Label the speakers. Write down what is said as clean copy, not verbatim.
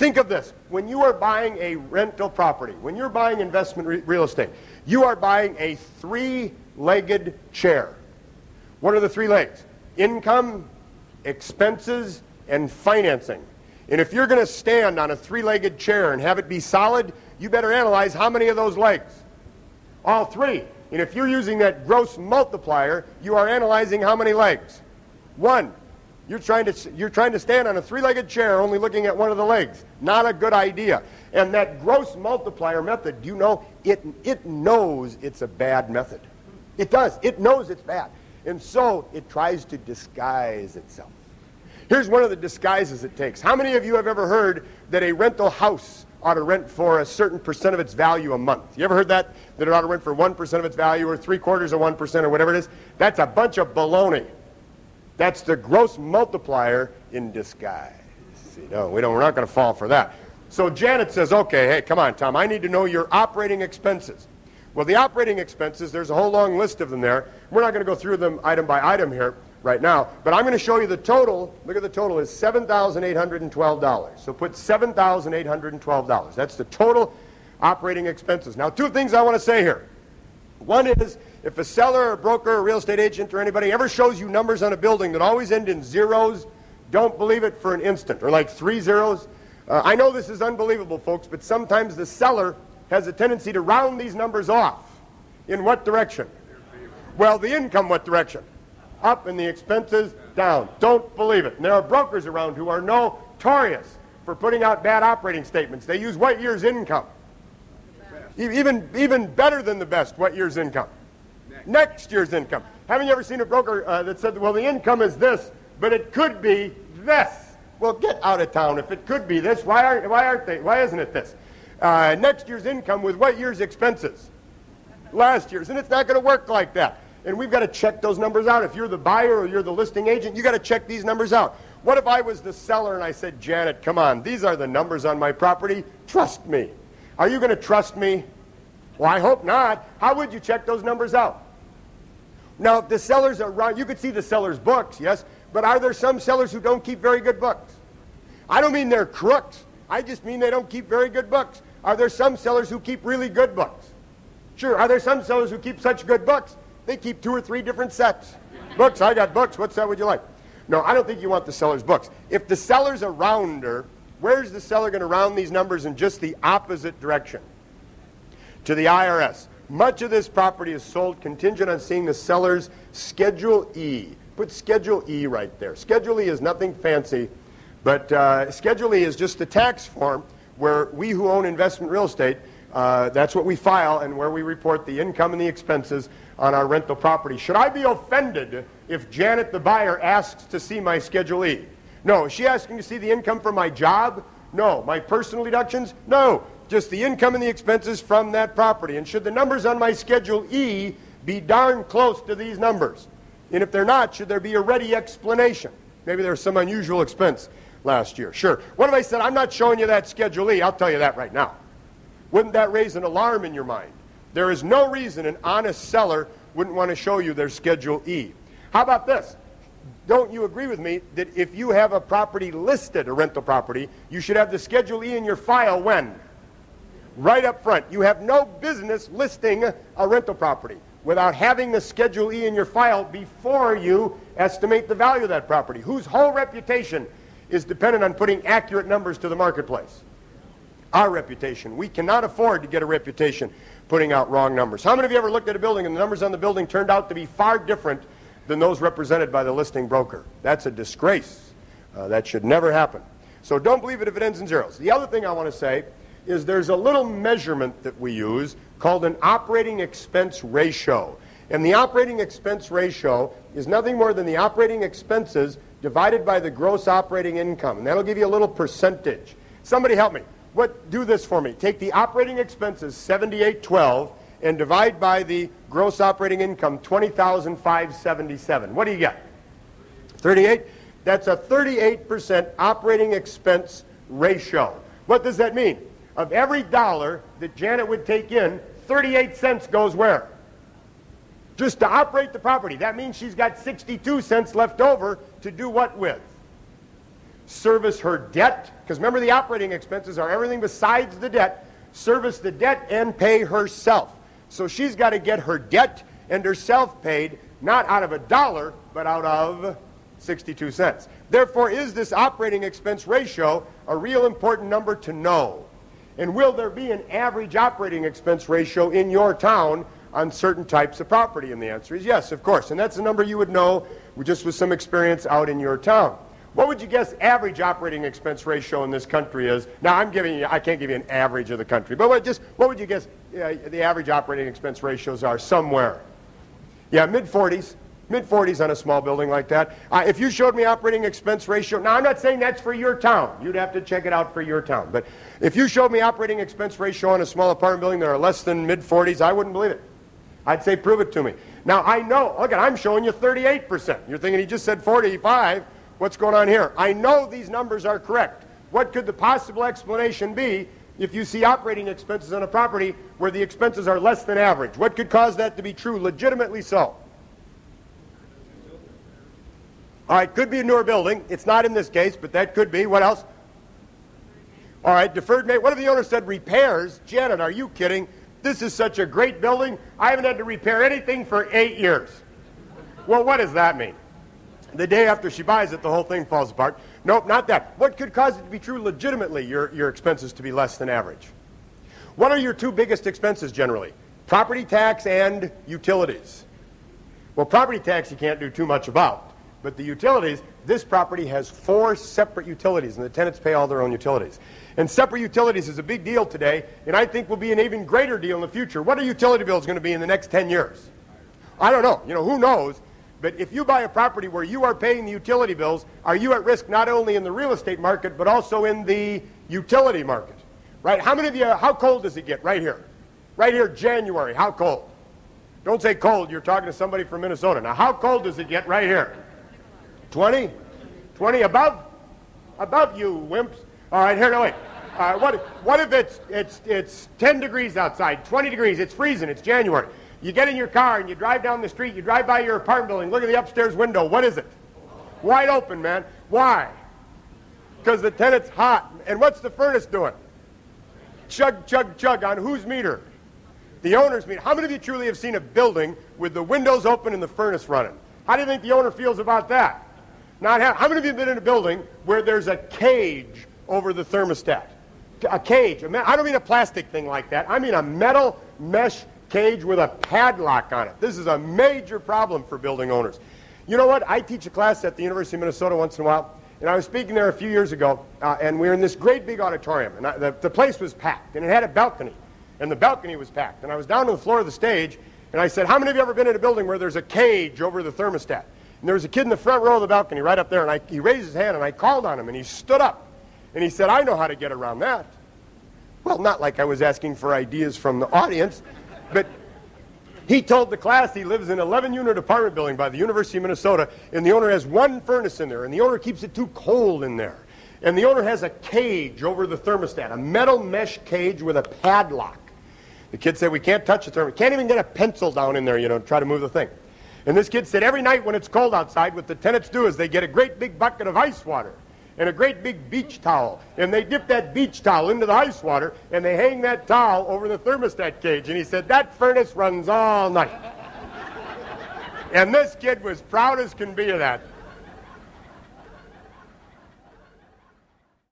Speaker 1: Think of this. When you are buying a rental property, when you're buying investment real estate, you are buying a three-legged chair. What are the three legs? Income, expenses, and financing. And if you're going to stand on a three-legged chair and have it be solid, you better analyze how many of those legs. All three. And if you're using that gross multiplier, you are analyzing how many legs. One. You're trying to stand on a three-legged chair only looking at one of the legs. Not a good idea. And that gross multiplier method, do you know, it knows it's a bad method. It does. It knows it's bad. And so it tries to disguise itself. Here's one of the disguises it takes. How many of you have ever heard that a rental house ought to rent for a certain percent of its value a month? You ever heard that? That it ought to rent for 1% of its value or 3/4 of 1% or whatever it is? That's a bunch of baloney. That's the gross multiplier in disguise. See, no, we're not going to fall for that. So Janet says, okay, hey, come on, Tom, I need to know your operating expenses. Well, the operating expenses, there's a whole long list of them there. We're not going to go through them item by item here right now, but I'm going to show you the total. Look at the total is $7,812. So put $7,812. That's the total operating expenses. Now, two things I want to say here. One is, if a seller or broker or real estate agent or anybody ever shows you numbers on a building that always end in zeros, don't believe it for an instant, or like 3 zeros. I know this is unbelievable, folks, but sometimes the seller has a tendency to round these numbers off. In what direction? Well, the income, what direction? Up, and the expenses down. Don't believe it. And there are brokers around who are notorious for putting out bad operating statements. They use what year's income. Even better than the best, what year's income? Next year's income. Haven't you ever seen a broker that said, well, the income is this, but it could be this? Well, get out of town. If it could be this, why isn't it this? Next year's income with what year's expenses? Last year's. And it's not going to work like that. And we've got to check those numbers out. If you're the buyer or you're the listing agent, you've got to check these numbers out. What if I was the seller and I said, Janet, come on, these are the numbers on my property. Trust me. Are you going to trust me? Well, I hope not. How would you check those numbers out? Now, if the sellers are around, you could see the seller's books, yes, but are there some sellers who don't keep very good books? I don't mean they're crooks. I just mean they don't keep very good books. Are there some sellers who keep really good books? Sure. Are there some sellers who keep such good books? They keep 2 or 3 different sets. Books, I got books. What set would you like? No, I don't think you want the seller's books. If the seller's a rounder, where's the seller going to round these numbers in just the opposite direction? To the IRS. Much of this property is sold contingent on seeing the seller's Schedule E. Put Schedule E right there. Schedule E is nothing fancy, but Schedule E is just the tax form where we who own investment real estate, that's what we file, and where we report the income and the expenses on our rental property. Should I be offended if Janet, the buyer, asks to see my Schedule E? No. Is she asking to see the income from my job? No. My personal deductions? No. Just the income and the expenses from that property. And should the numbers on my Schedule E be darn close to these numbers? And if they're not, should there be a ready explanation? Maybe there's some unusual expense last year. Sure. What if I said, I'm not showing you that Schedule E? I'll tell you that right now. Wouldn't that raise an alarm in your mind? There is no reason an honest seller wouldn't want to show you their Schedule E. How about this? Don't you agree with me that if you have a property listed, a rental property, you should have the Schedule E in your file when? Right up front. You have no business listing a rental property without having the Schedule E in your file before you estimate the value of that property, whose whole reputation is dependent on putting accurate numbers to the marketplace. Our reputation. We cannot afford to get a reputation putting out wrong numbers. How many of you ever looked at a building and the numbers on the building turned out to be far different than those represented by the listing broker? That's a disgrace. That should never happen. So don't believe it if it ends in zeros. The other thing I want to say is there's a little measurement that we use called an operating expense ratio. And the operating expense ratio is nothing more than the operating expenses divided by the gross operating income. And that'll give you a little percentage. Somebody help me. Do this for me. Take the operating expenses, 7812, and divide by the gross operating income, 20,577. What do you get? 38? That's a 38% operating expense ratio. What does that mean? Of every dollar that Janet would take in, 38 cents goes where? Just to operate the property. That means she's got 62 cents left over to do what with? service her debt, because remember the operating expenses are everything besides the debt, service the debt and pay herself. So she's got to get her debt and herself paid, not out of $1, but out of 62 cents. Therefore, is this operating expense ratio a real important number to know? And will there be an average operating expense ratio in your town on certain types of property? And the answer is yes, of course. And that's a number you would know just with some experience out in your town. What would you guess average operating expense ratio in this country is? Now, I can't give you an average of the country, but what would you guess the average operating expense ratios are somewhere? Yeah, mid-40s. Mid-40s on a small building like that. If you showed me operating expense ratio, now I'm not saying that's for your town. You'd have to check it out for your town. But if you showed me operating expense ratio on a small apartment building that are less than mid-40s, I wouldn't believe it. I'd say prove it to me. Now I know, look, I'm showing you 38%. You're thinking he just said 45. What's going on here? I know these numbers are correct. What could the possible explanation be if you see operating expenses on a property where the expenses are less than average? What could cause that to be true, legitimately so? All right, could be a newer building. It's not in this case, but that could be. What else? All right, deferred maintenance. What if the owner said repairs? Janet, are you kidding? This is such a great building. I haven't had to repair anything for 8 years. Well, what does that mean? The day after she buys it, the whole thing falls apart. Nope, not that. What could cause it to be true legitimately, your expenses to be less than average? What are your two biggest expenses generally? Property tax and utilities. Well, property tax you can't do too much about. But the utilities, this property has 4 separate utilities, and the tenants pay all their own utilities. And separate utilities is a big deal today, and I think will be an even greater deal in the future. What are utility bills going to be in the next 10 years? I don't know. You know, who knows? But if you buy a property where you are paying the utility bills, are you at risk not only in the real estate market, but also in the utility market? Right? How many of you, how cold does it get right here? Right here, January, how cold? Don't say cold, you're talking to somebody from Minnesota. Now, how cold does it get right here? 20? 20 above? Above, you wimps. All right, here, no, wait. What if it's 10 degrees outside, 20 degrees, it's freezing, it's January. You get in your car and you drive down the street, you drive by your apartment building, look at the upstairs window. What is it? Wide open, man. Why? Because the tenant's hot. And what's the furnace doing? Chug, chug, chug. On whose meter? The owner's meter. How many of you truly have seen a building with the windows open and the furnace running? How do you think the owner feels about that? How many of you have been in a building where there's a cage over the thermostat? A cage. I don't mean a plastic thing like that. I mean a metal mesh cage with a padlock on it. This is a major problem for building owners. You know what? I teach a class at the University of Minnesota once in a while, and I was speaking there a few years ago, and we were in this great big auditorium, and the place was packed, and it had a balcony, and the balcony was packed. And I was down to the floor of the stage, and I said, how many of you ever been in a building where there's a cage over the thermostat? And there was a kid in the front row of the balcony right up there, and he raised his hand, and I called on him, and he stood up, and he said, I know how to get around that. Well, not like I was asking for ideas from the audience, but he told the class he lives in an 11-unit apartment building by the University of Minnesota, and the owner has one furnace in there, and the owner keeps it too cold in there. And the owner has a cage over the thermostat, a metal mesh cage with a padlock. The kid said, we can't touch the thermostat. Can't even get a pencil down in there, you know, to try to move the thing. And this kid said every night when it's cold outside, what the tenants do is they get a great big bucket of ice water and a great big beach towel, and they dip that beach towel into the ice water, and they hang that towel over the thermostat cage. And he said, that furnace runs all night. And this kid was proud as can be of that.